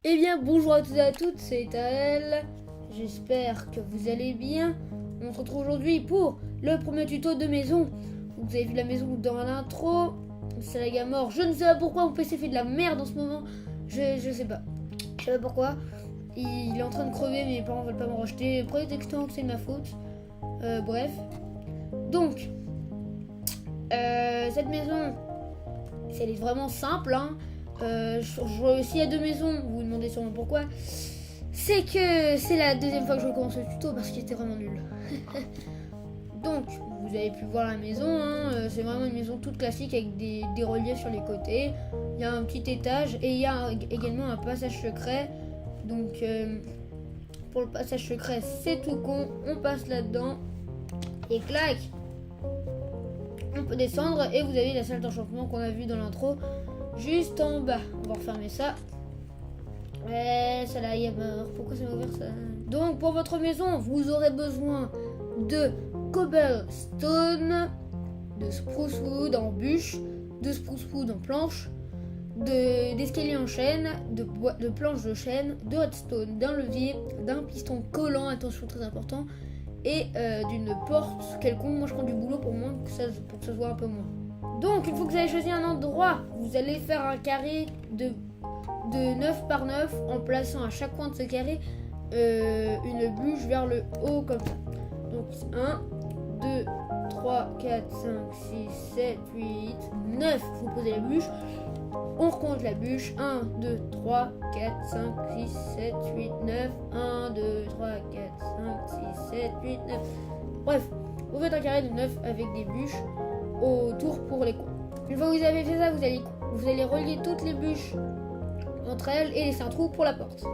Eh bien, bonjour à tous et à toutes, c'est Taël. J'espère que vous allez bien. On se retrouve aujourd'hui pour le premier tuto de maison. Vous avez vu la maison dans l'intro. C'est la gamme mort. Je ne sais pas pourquoi mon PC fait de la merde en ce moment. Je sais pas. Je sais pas pourquoi. Il est en train de crever, mes parents veulent pas me racheter. Prétextant que c'est de ma faute. Bref. Donc, cette maison, elle est vraiment simple, hein. S'il y a deux maisons, vous vous demandez sûrement pourquoi. C'est que c'est la deuxième fois que je commence le tuto parce qu'il était vraiment nul. Donc, vous avez pu voir la maison, hein, c'est vraiment une maison toute classique avec des reliefs sur les côtés. Il y a un petit étage et il y a également un passage secret. Donc, pour le passage secret, c'est tout con. On passe là-dedans et clac, on peut descendre et vous avez la salle d'enchantement qu'on a vue dans l'intro. Juste en bas, on va refermer ça. Ouais, ça là, il y a mort. Pourquoi ça m'a ouvert ça? Donc, pour votre maison, vous aurez besoin de cobblestone, de spruce wood en bûche, de spruce wood en planche, d'escalier en chêne, de planches de chêne, de redstone, d'un levier, d'un piston collant, attention très important, et d'une porte quelconque. Moi, je prends du boulot pour que ça se voit un peu moins. Donc, une fois que vous avez choisi un endroit, vous allez faire un carré de 9 par 9 en plaçant à chaque coin de ce carré une bûche vers le haut comme ça. Donc 1, 2, 3, 4, 5, 6, 7, 8, 9. Vous posez la bûche. On recompte la bûche. 1, 2, 3, 4, 5, 6, 7, 8, 9. 1, 2, 3, 4, 5, 6, 7, 8, 9. Bref, vous faites un carré de 9 avec des bûches autour pour les coins. Une fois que vous avez fait ça, vous allez relier toutes les bûches entre elles et laisser un trou pour la porte.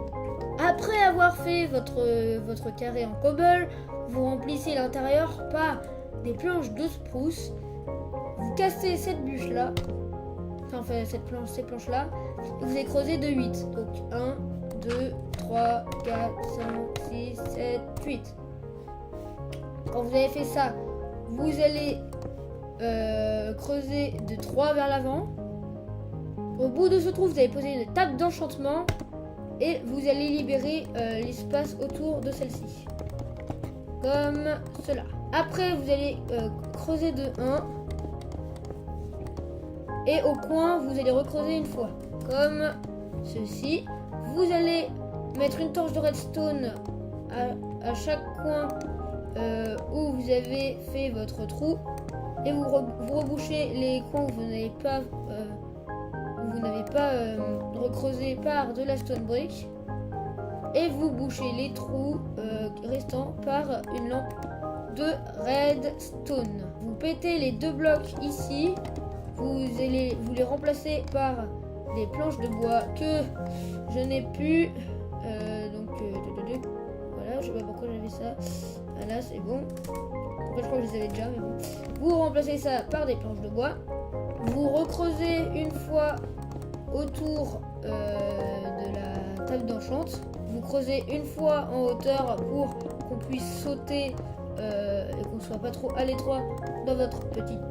Après avoir fait votre carré en cobble, vous remplissez l'intérieur par des planches de spruce. Vous cassez cette bûche là, enfin ces planches là, et vous allez creuser de 8. Donc 1, 2, 3, 4, 5, 6, 7, 8. Quand vous avez fait ça, vous allez creuser de 3 vers l'avant. Au bout de ce trou, vous allez poser une table d'enchantement et vous allez libérer l'espace autour de celle-ci. Comme cela. Après, vous allez creuser de 1. Et au coin, vous allez recreuser une fois. Comme ceci. Vous allez mettre une torche de redstone à chaque coin où vous avez fait votre trou. Et vous rebouchez les coins où vous n'avez pas recreusé par de la stone brick. Et vous bouchez les trous restants par une lampe de redstone. Vous pétez les deux blocs ici. Vous les remplacer par des planches de bois que je n'ai plus. Voilà, je sais pas pourquoi j'avais ça. Voilà, c'est bon. Je crois que je les avais déjà, mais bon. Vous remplacez ça par des planches de bois. Vous recreusez une fois autour de la table d'enchant. Vous creusez une fois en hauteur pour qu'on puisse sauter et qu'on ne soit pas trop à l'étroit dans votre petite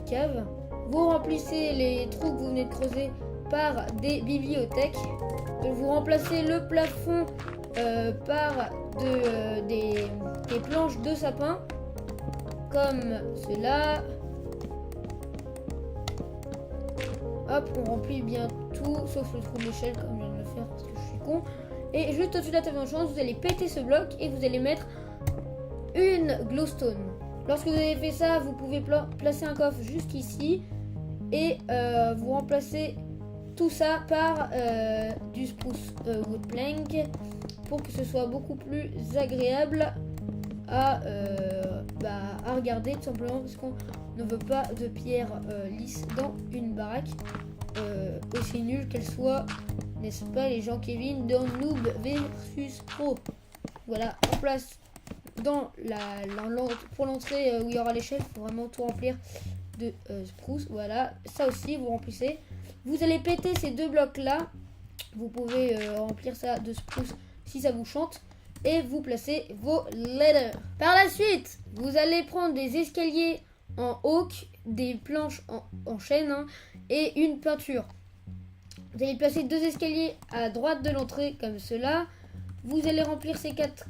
cave. Vous remplissez les trous que vous venez de creuser par des bibliothèques. Vous remplacez le plafond par des planches de sapin comme cela. Hop, on remplit bien tout sauf le trou d'échelle comme je viens de le faire parce que je suis con. Et juste au-dessus de la table d'enchant, vous allez péter ce bloc et vous allez mettre une glowstone. Lorsque vous avez fait ça, vous pouvez placer un coffre jusqu'ici et vous remplacez tout ça par du spruce wood plank pour que ce soit beaucoup plus agréable à regarder, tout simplement parce qu'on ne veut pas de pierre lisse dans une baraque, aussi nulle qu'elle soit, n'est-ce pas les gens Kevin dans Noob versus Pro. Voilà, on place pour l'entrée où il y aura l'échelle, il faut vraiment tout remplir de spruce. Voilà, ça aussi vous remplissez. Vous allez péter ces deux blocs là. Vous pouvez remplir ça de spruce si ça vous chante. Et vous placez vos ladders. Par la suite, vous allez prendre des escaliers en oak, des planches en chêne et une peinture. Vous allez placer 2 escaliers à droite de l'entrée comme cela. Vous allez remplir ces 4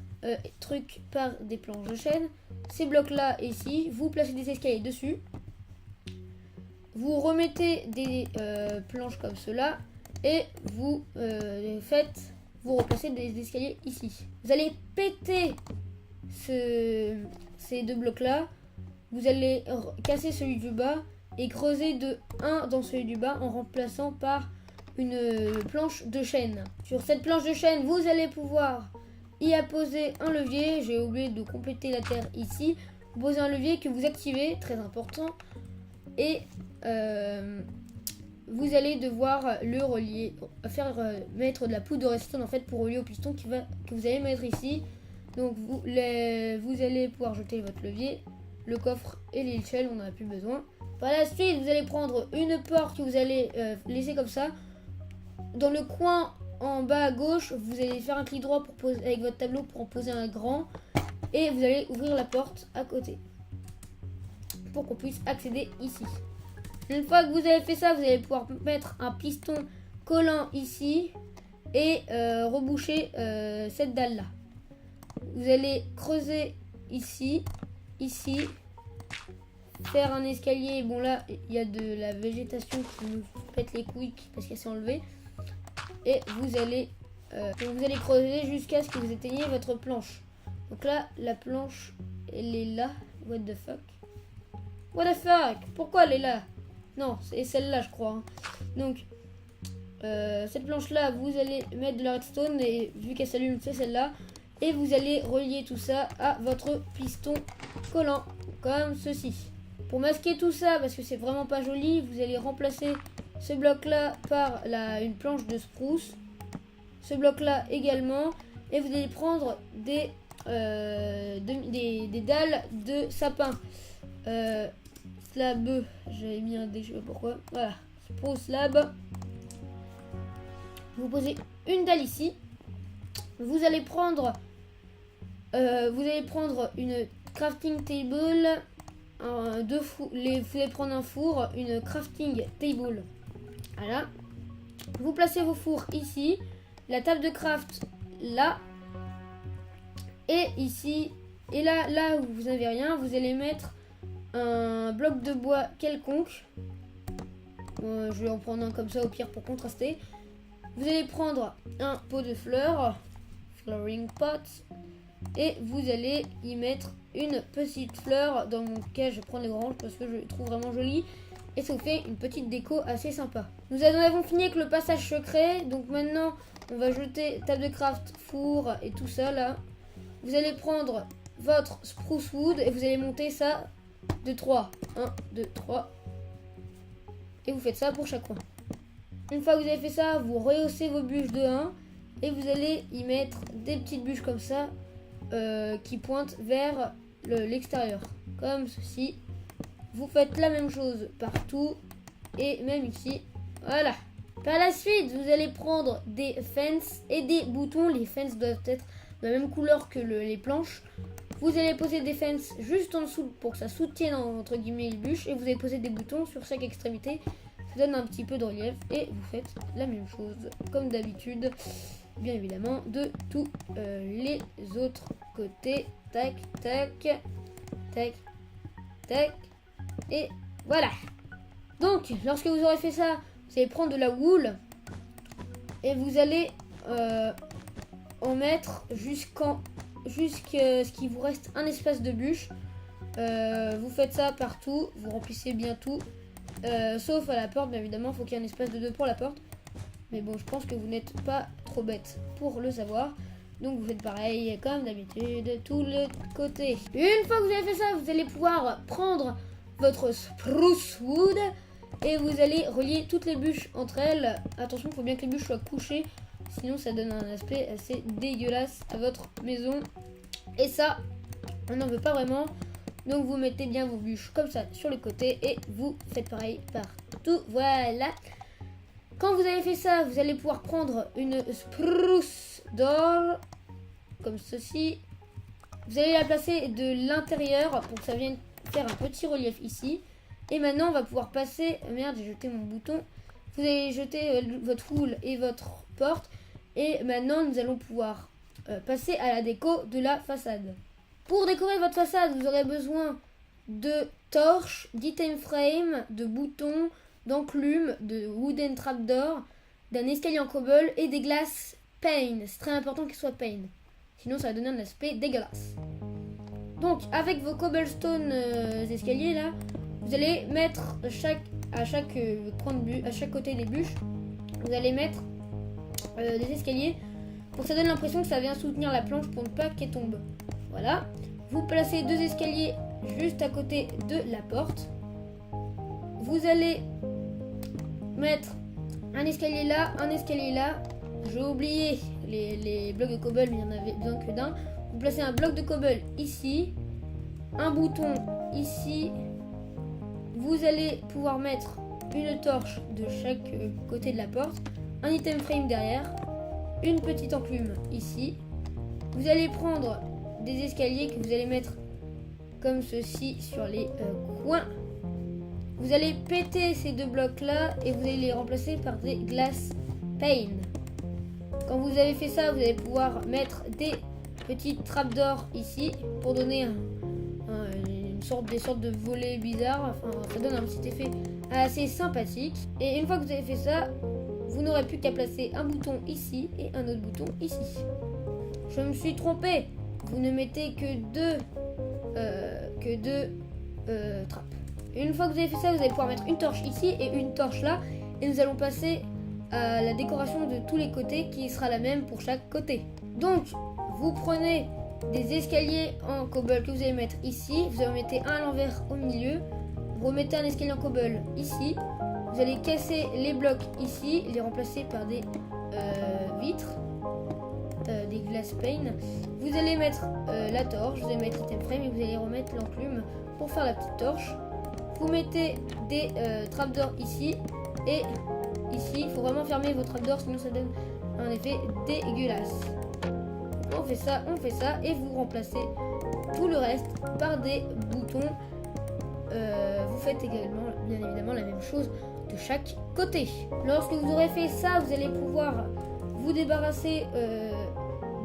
trucs par des planches de chêne. Ces blocs là et ici, vous placez des escaliers dessus. Vous remettez des planches comme cela et vous replacez des escaliers ici. Vous allez péter ces 2 blocs là. Vous allez casser celui du bas et creuser de 1 dans celui du bas en remplaçant par une planche de chêne. Sur cette planche de chêne, vous allez pouvoir y apposer un levier. J'ai oublié de compléter la terre ici. Vous posez un levier que vous activez, très important. Et vous allez devoir le relier, mettre de la poudre de redstone en fait pour relier au piston que vous allez mettre ici. Donc vous allez pouvoir jeter votre levier, le coffre et l'échelle, on n'en a plus besoin. Par la suite, vous allez prendre une porte que vous allez laisser comme ça. Dans le coin en bas à gauche, vous allez faire un clic droit avec votre tableau pour en poser un grand. Et vous allez ouvrir la porte à côté pour qu'on puisse accéder ici. Une fois que vous avez fait ça, vous allez pouvoir mettre un piston collant ici et reboucher cette dalle là. Vous allez creuser ici, faire un escalier. Bon là, il y a de la végétation qui nous pète les couilles parce qu'elle s'est enlevée. Et vous allez creuser jusqu'à ce que vous éteigniez votre planche. Donc là, la planche, elle est là. What the fuck? What the fuck? Pourquoi elle est là? Non, c'est celle-là, je crois. Hein. Donc, cette planche-là, vous allez mettre de la redstone. Et vu qu'elle s'allume, c'est celle-là. Et vous allez relier tout ça à votre piston collant, comme ceci. Pour masquer tout ça, parce que c'est vraiment pas joli, vous allez remplacer ce bloc-là par une planche de spruce. Ce bloc-là également. Et vous allez prendre des dalles de sapin. Slab, j'avais mis un dé, je sais pas pourquoi. Voilà, spruce slab. Vous posez une dalle ici. Vous allez prendre une crafting table. Vous allez prendre un four, une crafting table. Voilà. Vous placez vos fours ici. La table de craft là. Et ici. Et là où vous n'avez rien, vous allez mettre un bloc de bois quelconque. Je vais en prendre un comme ça au pire pour contraster. Vous allez prendre un pot de fleurs. Flooring pot. Et vous allez y mettre une petite fleur. Dans mon cas, je vais prendre les oranges parce que je les trouve vraiment jolies. Et ça vous fait une petite déco assez sympa. Nous avons fini avec le passage secret. Donc maintenant, on va jeter table de craft, four et tout ça là. Vous allez prendre votre spruce wood et vous allez monter ça de 3. 1, 2, 3. Et vous faites ça pour chaque coin. Une fois que vous avez fait ça, vous rehaussez vos bûches de 1. Et vous allez y mettre des petites bûches comme ça. Qui pointent vers l'extérieur. Comme ceci. Vous faites la même chose partout. Et même ici. Voilà. Par la suite, vous allez prendre des fences et des boutons. Les fences doivent être de la même couleur que les planches. Vous allez poser des fences juste en dessous pour que ça soutienne entre guillemets les bûches. Et vous allez poser des boutons sur chaque extrémité. Ça donne un petit peu de relief. Et vous faites la même chose comme d'habitude. Bien évidemment de tous les autres côtés. Tac, tac, tac, tac. Et voilà. Donc, lorsque vous aurez fait ça, vous allez prendre de la wool. Et vous allez en mettre jusqu'à ce qu'il vous reste un espace de bûche. Vous faites ça partout. Vous remplissez bien tout. Sauf à la porte, bien évidemment. Il faut qu'il y ait un espace de 2 pour la porte. Mais bon, je pense que vous n'êtes pas trop bête pour le savoir. Donc vous faites pareil comme d'habitude, tout le côté. Une fois que vous avez fait ça, vous allez pouvoir prendre votre spruce wood et vous allez relier toutes les bûches entre elles. Attention, il faut bien que les bûches soient couchées, sinon ça donne un aspect assez dégueulasse à votre maison. Et ça, on n'en veut pas vraiment. Donc vous mettez bien vos bûches comme ça sur le côté et vous faites pareil partout. Voilà. Quand vous avez fait ça, vous allez pouvoir prendre une spruce d'or, comme ceci. Vous allez la placer de l'intérieur pour que ça vienne faire un petit relief ici. Et maintenant, on va pouvoir passer... Merde, j'ai jeté mon bouton. Vous allez jeter votre houle et votre porte. Et maintenant, nous allons pouvoir passer à la déco de la façade. Pour décorer votre façade, vous aurez besoin de torches, d'item frame, de boutons, d'enclumes, de wooden trapdoor, d'un escalier en cobble et des glaces pane. C'est très important qu'il soit pane. Sinon, ça va donner un aspect dégueulasse. Donc, avec vos cobblestone escaliers là, vous allez mettre à chaque côté des bûches, vous allez mettre des escaliers pour que ça donne l'impression que ça vient soutenir la planche pour ne pas qu'elle tombe. Voilà. Vous placez 2 escaliers juste à côté de la porte. Vous allez mettre un escalier là, un escalier là. J'ai oublié les blocs de cobble, mais il y en avait besoin que d'un. Vous placez un bloc de cobble ici, un bouton ici. Vous allez pouvoir mettre une torche de chaque côté de la porte, un item frame derrière, une petite enclume ici. Vous allez prendre des escaliers que vous allez mettre comme ceci sur les coins. Vous allez péter ces 2 blocs là et vous allez les remplacer par des glass pane. Quand vous avez fait ça, vous allez pouvoir mettre des petites trapdoors ici pour donner des sortes de volets bizarres. Enfin, ça donne un petit effet assez sympathique. Et une fois que vous avez fait ça, vous n'aurez plus qu'à placer un bouton ici et un autre bouton ici. Je me suis trompé. Vous ne mettez que deux trappes. Une fois que vous avez fait ça, vous allez pouvoir mettre une torche ici et une torche là. Et nous allons passer à la décoration de tous les côtés qui sera la même pour chaque côté. Donc, vous prenez des escaliers en cobble que vous allez mettre ici. Vous en mettez un à l'envers au milieu. Vous remettez un escalier en cobble ici. Vous allez casser les blocs ici, les remplacer par des vitres, des glass pane. Vous allez mettre la torche, vous allez mettre l'item frame et vous allez remettre l'enclume pour faire la petite torche. Vous mettez des trapdoors ici et ici. Il faut vraiment fermer vos trapdoors, sinon ça donne un effet dégueulasse. On fait ça et vous remplacez tout le reste par des boutons. Vous faites également, bien évidemment, la même chose de chaque côté. Lorsque vous aurez fait ça, vous allez pouvoir vous débarrasser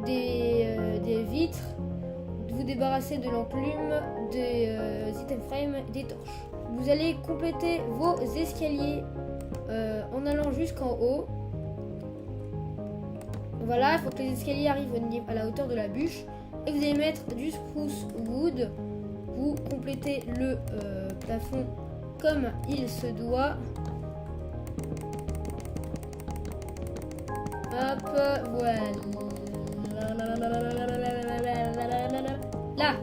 des vitres, vous débarrasser de l'enclume, des item frames, des torches. Vous allez compléter vos escaliers en allant jusqu'en haut. Voilà, il faut que les escaliers arrivent à la hauteur de la bûche. Et vous allez mettre du spruce wood. Vous complétez le plafond comme il se doit. Hop, voilà. Là.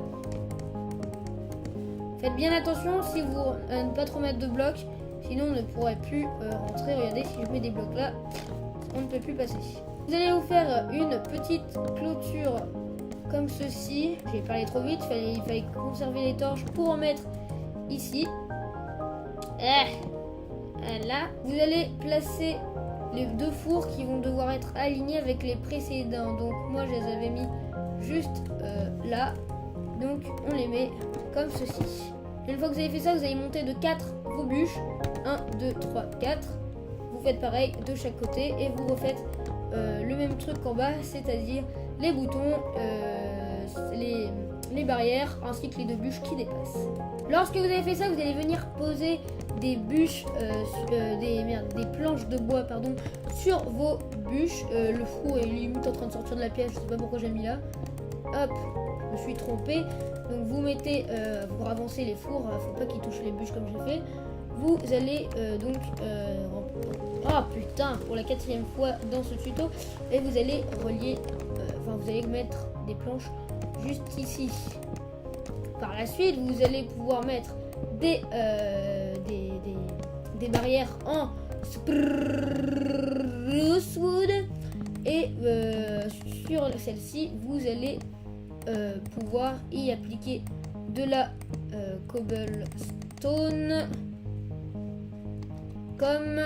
Faites bien attention si vous à ne pas trop mettre de blocs. Sinon on ne pourrait plus rentrer. Regardez, si je mets des blocs là, on ne peut plus passer. Vous allez vous faire une petite clôture comme ceci. J'ai parlé trop vite, il fallait conserver les torches pour en mettre ici. Là, vous allez placer les 2 fours qui vont devoir être alignés avec les précédents. Donc moi je les avais mis juste là. Donc on les met comme ceci. Une fois que vous avez fait ça, vous allez monter de 4 vos bûches. 1, 2, 3, 4. Vous faites pareil de chaque côté et vous refaites le même truc qu'en bas, c'est-à-dire les boutons, les barrières ainsi que les 2 bûches qui dépassent. Lorsque vous avez fait ça, vous allez venir poser des bûches, des planches de bois sur vos bûches. Le four est limite en train de sortir de la pièce, je sais pas pourquoi j'ai mis là. Hop, je me suis trompée. Donc vous mettez, pour avancer les fours, faut pas qu'ils touchent les bûches comme j'ai fait. Vous allez putain, pour la 4e fois dans ce tuto, et vous allez relier, vous allez mettre des planches juste ici. Par la suite, vous allez pouvoir mettre des barrières en spruce wood et sur celle-ci, vous allez pouvoir y appliquer de la cobblestone comme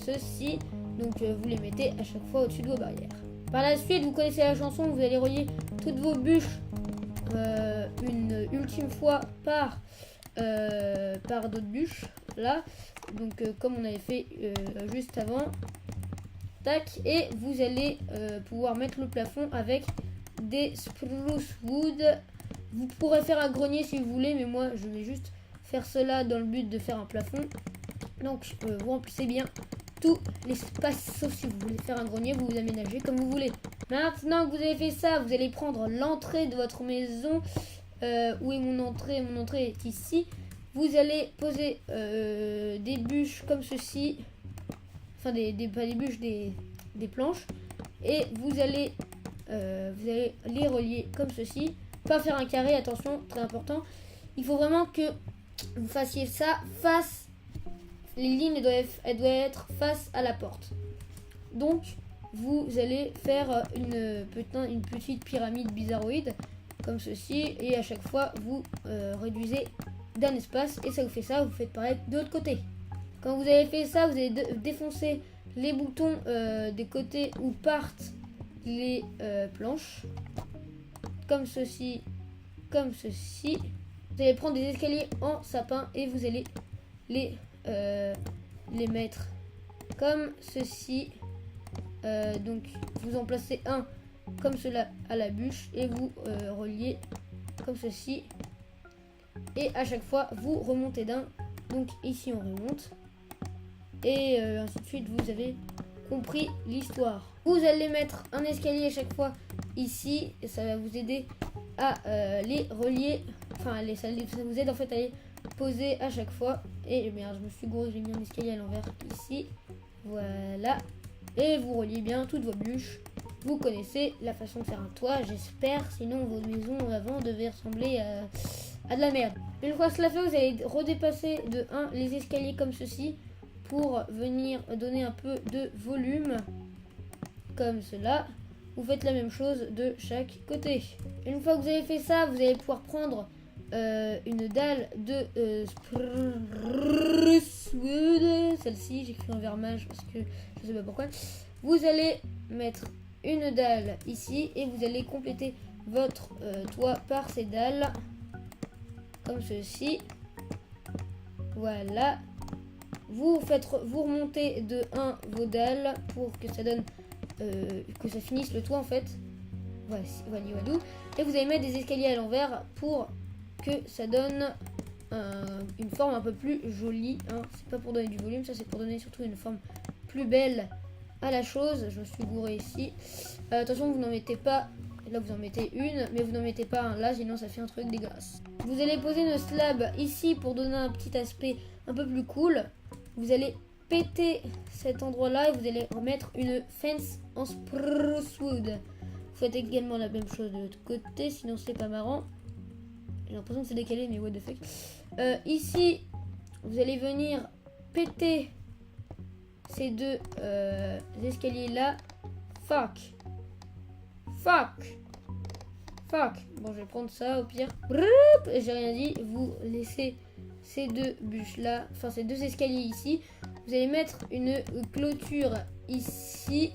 ceci. Donc vous les mettez à chaque fois au-dessus de vos barrières. Par la suite, vous connaissez la chanson, vous allez relier toutes vos bûches une ultime fois par par d'autres bûches là, donc comme on avait fait juste avant. Tac, et vous allez pouvoir mettre le plafond avec des spruce wood. Vous pourrez faire un grenier si vous voulez, mais moi je vais juste faire cela dans le but de faire un plafond. Donc vous remplissez bien tout l'espace, sauf si vous voulez faire un grenier, vous vous aménagez comme vous voulez. Maintenant que vous avez fait ça, vous allez prendre l'entrée de votre maison. Où est mon entrée? Mon entrée est ici. Vous allez poser des bûches comme ceci. Enfin, pas des bûches, des planches. Et vous allez les relier comme ceci. Pas faire un carré, attention, très important. Il faut vraiment que vous fassiez ça face. Les lignes elles doivent être face à la porte. Donc, vous allez faire une petite pyramide bizarroïde comme ceci, et à chaque fois vous réduisez d'un espace, et ça vous fait ça, vous faites pareil de l'autre côté. Quand vous avez fait ça, vous allez défoncer les boutons des côtés où partent les planches, comme ceci, comme ceci. Vous allez prendre des escaliers en sapin et vous allez les mettre comme ceci. Donc vous en placez un comme cela à la bûche et vous reliez comme ceci, et à chaque fois vous remontez d'un. Donc ici on remonte, et ainsi de suite. Vous avez compris l'histoire. Vous allez mettre un escalier à chaque fois ici, et ça va vous aider à les relier. Enfin ça vous aide en fait à les poser à chaque fois. Et merde, je me suis gouré, j'ai mis un escalier à l'envers ici. Voilà, et vous reliez bien toutes vos bûches. Vous connaissez la façon de faire un toit, j'espère, sinon vos maisons avant devaient ressembler à de la merde. Une fois cela fait, vous allez redépasser de 1 les escaliers comme ceci pour venir donner un peu de volume, comme cela. Vous faites la même chose de chaque côté. Une fois que vous avez fait ça, vous allez pouvoir prendre une dalle de spruce wood, celle-ci, j'ai écrit en vert mage parce que je sais pas pourquoi. Vous allez mettre une dalle ici et vous allez compléter votre toit par ces dalles comme ceci. Voilà, vous remontez de 1 vos dalles pour que ça donne que ça finisse le toit en fait. Voilà, et vous allez mettre des escaliers à l'envers pour que ça donne une forme un peu plus jolie, hein. C'est pas pour donner du volume, ça c'est pour donner surtout une forme plus belle à la chose. Je me suis gouré ici. Attention, vous n'en mettez pas. Là vous en mettez une, mais vous n'en mettez pas un là, sinon ça fait un truc dégueulasse. Vous allez poser une slab ici pour donner un petit aspect un peu plus cool. Vous allez péter cet endroit là et vous allez remettre une fence en spruce wood. Vous faites également la même chose de l'autre côté, sinon c'est pas marrant. J'ai l'impression que c'est décalé, mais what the fuck. Ici, vous allez venir péter ces deux escaliers là. Fuck. Bon, je vais prendre ça au pire. J'ai rien dit. Vous laissez ces deux bûches là, enfin ces deux escaliers ici. Vous allez mettre une clôture ici.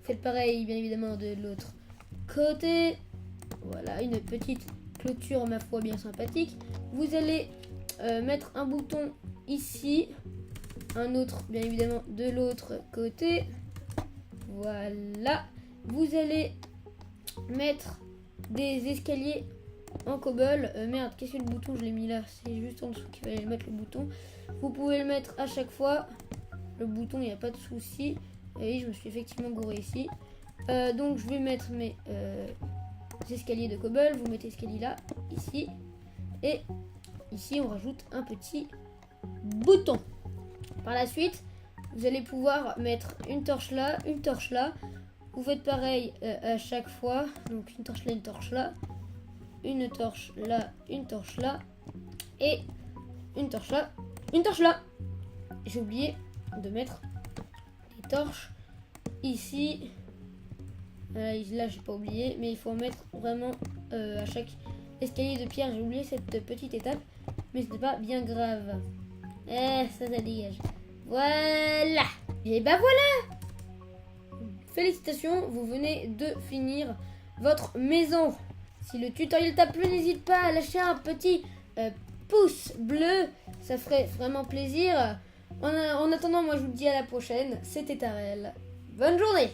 Faites pareil, bien évidemment, de l'autre côté. Voilà, une petite clôture, ma foi, bien sympathique. Vous allez mettre un bouton ici, un autre bien évidemment de l'autre côté. Voilà, vous allez mettre des escaliers en cobble. Merde, qu'est-ce que le bouton, je l'ai mis là, c'est juste en dessous qu'il fallait le mettre, le bouton. Vous pouvez le mettre à chaque fois, le bouton, il n'y a pas de souci. Et je me suis effectivement gouré ici. Donc je vais mettre mes escaliers de cobble. Vous mettez l'escalier là, ici, et ici on rajoute un petit bouton. Par la suite, vous allez pouvoir mettre une torche là, une torche là. Vous faites pareil à chaque fois. Donc une torche là, une torche là, une torche là, une torche là, et une torche là, une torche là. J'ai oublié de mettre les torches ici. Là j'ai pas oublié, mais il faut en mettre vraiment à chaque escalier de pierre. J'ai oublié cette petite étape, mais ce n'est pas bien grave. Ça dégage. Voilà. Et bah voilà. Félicitations, vous venez de finir votre maison. Si le tutoriel t'a plu, n'hésite pas à lâcher un petit pouce bleu, ça ferait vraiment plaisir. En attendant, moi je vous dis à la prochaine, c'était Tarel. Bonne journée!